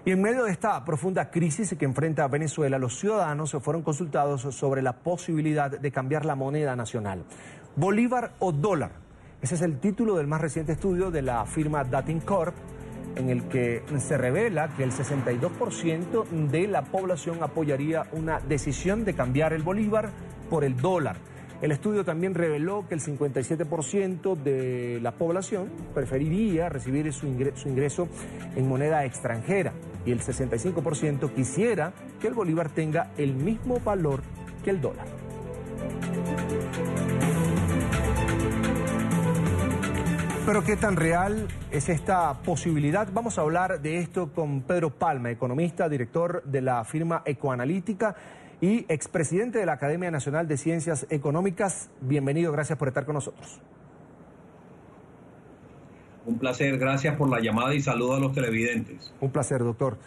Y en medio de esta profunda crisis que enfrenta Venezuela, los ciudadanos fueron consultados sobre la posibilidad de cambiar la moneda nacional. ¿Bolívar o dólar? Ese es el título del más reciente estudio de la firma Datincorp, en el que se revela que el 62% de la población apoyaría una decisión de cambiar el bolívar por el dólar. El estudio también reveló que el 57% de la población preferiría recibir su ingreso en moneda extranjera y el 65% quisiera que el bolívar tenga el mismo valor que el dólar. Pero ¿qué tan real es esta posibilidad? Vamos a hablar de esto con Pedro Palma, economista, director de la firma Ecoanalítica y expresidente de la Academia Nacional de Ciencias Económicas. Bienvenido, gracias por estar con nosotros. Un placer, gracias por la llamada y saludo a los televidentes. Un placer, doctor.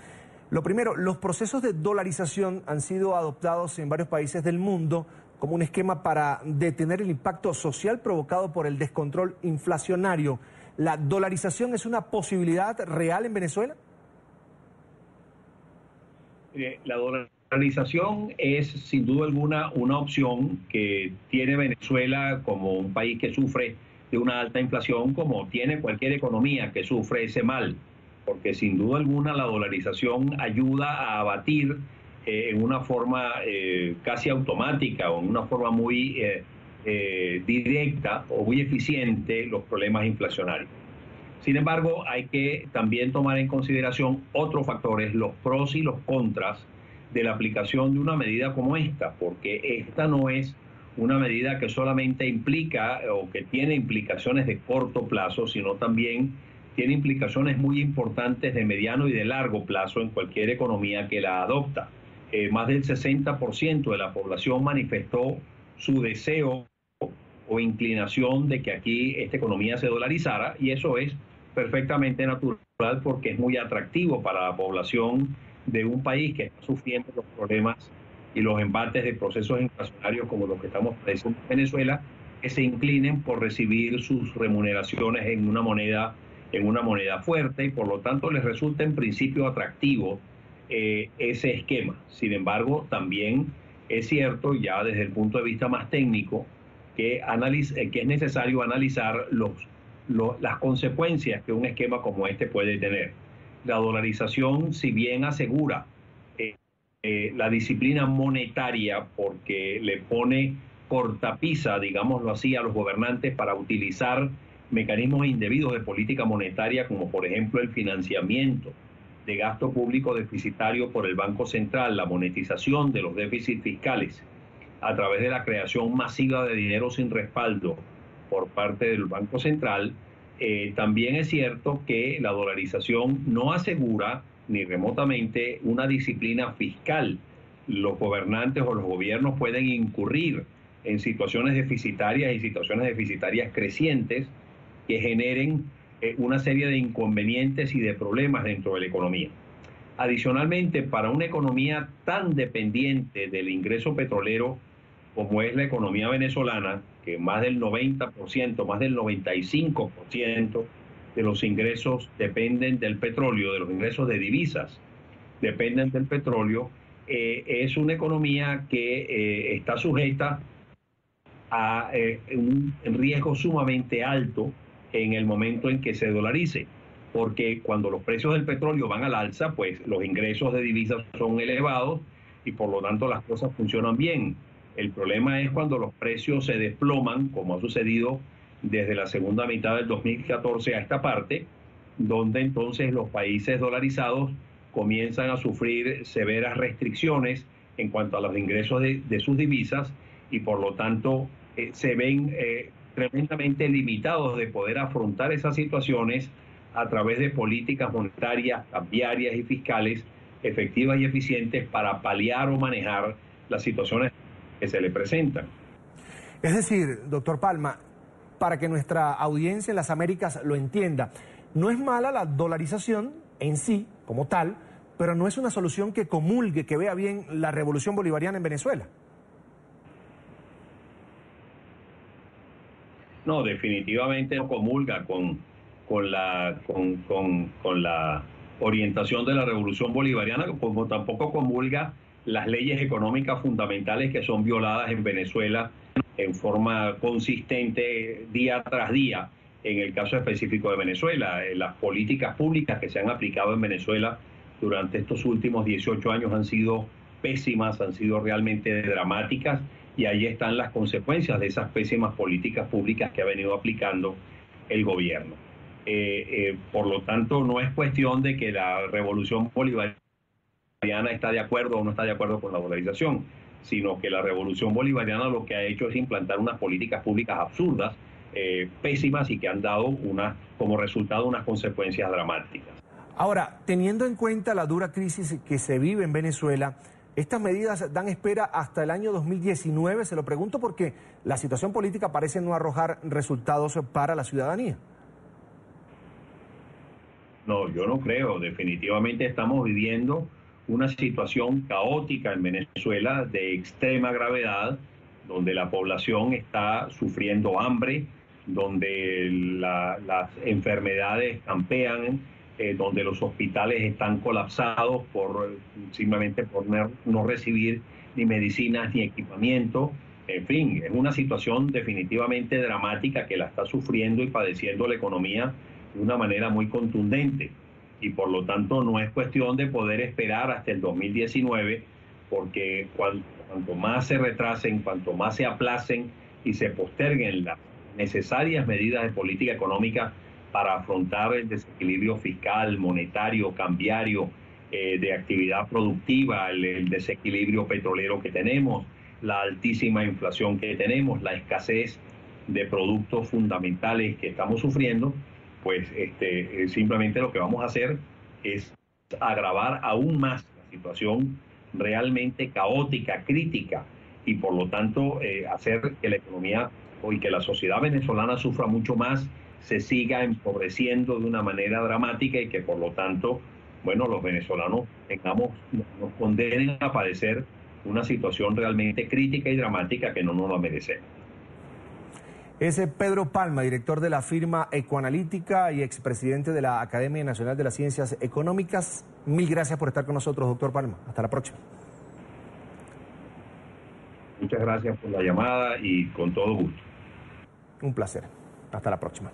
Lo primero, los procesos de dolarización han sido adoptados en varios países del mundo como un esquema para detener el impacto social provocado por el descontrol inflacionario. ¿La dolarización es una posibilidad real en Venezuela? La dolarización es sin duda alguna una opción que tiene Venezuela como un país que sufre de una alta inflación, como tiene cualquier economía que sufre ese mal, porque sin duda alguna la dolarización ayuda a abatir en una forma casi automática o en una forma muy directa o muy eficiente los problemas inflacionarios. Sin embargo, hay que también tomar en consideración otros factores, los pros y los contras de la aplicación de una medida como esta, porque esta no es una medida que solamente implica o que tiene implicaciones de corto plazo, sino también tiene implicaciones muy importantes de mediano y de largo plazo en cualquier economía que la adopta. Más del 60% de la población manifestó su deseo o inclinación de que aquí esta economía se dolarizara, y eso es perfectamente natural porque es muy atractivo para la población de un país que está sufriendo los problemas y los embates de procesos inflacionarios como los que estamos padeciendo en Venezuela, que se inclinen por recibir sus remuneraciones en una moneda fuerte, y por lo tanto les resulta en principio atractivo ese esquema. Sin embargo, también es cierto, ya desde el punto de vista más técnico, que es necesario analizar las consecuencias que un esquema como este puede tener. La dolarización, si bien asegura la disciplina monetaria porque le pone cortapisa, digámoslo así, a los gobernantes para utilizar mecanismos indebidos de política monetaria, como por ejemplo el financiamiento de gasto público deficitario por el Banco Central, la monetización de los déficits fiscales a través de la creación masiva de dinero sin respaldo por parte del Banco Central. También es cierto que la dolarización no asegura ni remotamente una disciplina fiscal. Los gobernantes o los gobiernos pueden incurrir en situaciones deficitarias y situaciones deficitarias crecientes que generen una serie de inconvenientes y de problemas dentro de la economía. Adicionalmente, para una economía tan dependiente del ingreso petrolero como es la economía venezolana, que más del 90%, más del 95% de los ingresos dependen del petróleo, de los ingresos de divisas dependen del petróleo, es una economía que está sujeta a un riesgo sumamente alto en el momento en que se dolarice, porque cuando los precios del petróleo van al alza, pues los ingresos de divisas son elevados y por lo tanto las cosas funcionan bien. El problema es cuando los precios se desploman, como ha sucedido desde la segunda mitad del 2014 a esta parte, donde entonces los países dolarizados comienzan a sufrir severas restricciones en cuanto a los ingresos de sus divisas y por lo tanto se ven tremendamente limitados de poder afrontar esas situaciones a través de políticas monetarias, cambiarias y fiscales efectivas y eficientes para paliar o manejar las situaciones que se le presentan. Es decir, doctor Palma, para que nuestra audiencia en las Américas lo entienda, no es mala la dolarización en sí, como tal, pero no es una solución que comulgue, que vea bien la revolución bolivariana en Venezuela. No, definitivamente no comulga con la orientación de la revolución bolivariana, como tampoco comulga las leyes económicas fundamentales que son violadas en Venezuela en forma consistente día tras día. En el caso específico de Venezuela, las políticas públicas que se han aplicado en Venezuela durante estos últimos 18 años han sido pésimas, han sido realmente dramáticas, y ahí están las consecuencias de esas pésimas políticas públicas que ha venido aplicando el gobierno. Por lo tanto, no es cuestión de que la revolución bolivariana está de acuerdo o no está de acuerdo con la dolarización, sino que la revolución bolivariana lo que ha hecho es implantar unas políticas públicas absurdas, pésimas, y que han dado como resultado unas consecuencias dramáticas. Ahora, teniendo en cuenta la dura crisis que se vive en Venezuela, ¿estas medidas dan espera hasta el año 2019? Se lo pregunto porque la situación política parece no arrojar resultados para la ciudadanía. No, yo no creo. Definitivamente estamos viviendo una situación caótica en Venezuela de extrema gravedad, donde la población está sufriendo hambre, donde las enfermedades campean, donde los hospitales están colapsados simplemente por no recibir ni medicinas ni equipamiento. En fin, es una situación definitivamente dramática que la está sufriendo y padeciendo la economía de una manera muy contundente, y por lo tanto no es cuestión de poder esperar hasta el 2019, porque cuanto más se retrasen, cuanto más se aplacen y se posterguen las necesarias medidas de política económica para afrontar el desequilibrio fiscal, monetario, cambiario, de actividad productiva, el desequilibrio petrolero que tenemos, la altísima inflación que tenemos, la escasez de productos fundamentales que estamos sufriendo, pues simplemente lo que vamos a hacer es agravar aún más la situación realmente caótica, crítica, y por lo tanto hacer que la economía y que la sociedad venezolana sufra mucho más, se siga empobreciendo de una manera dramática, y que por lo tanto, bueno, los venezolanos nos condenen a padecer una situación realmente crítica y dramática que no nos la merecemos. Es Pedro Palma, director de la firma Ecoanalítica y expresidente de la Academia Nacional de las Ciencias Económicas. Mil gracias por estar con nosotros, doctor Palma. Hasta la próxima. Muchas gracias por la llamada y con todo gusto. Un placer. Hasta la próxima.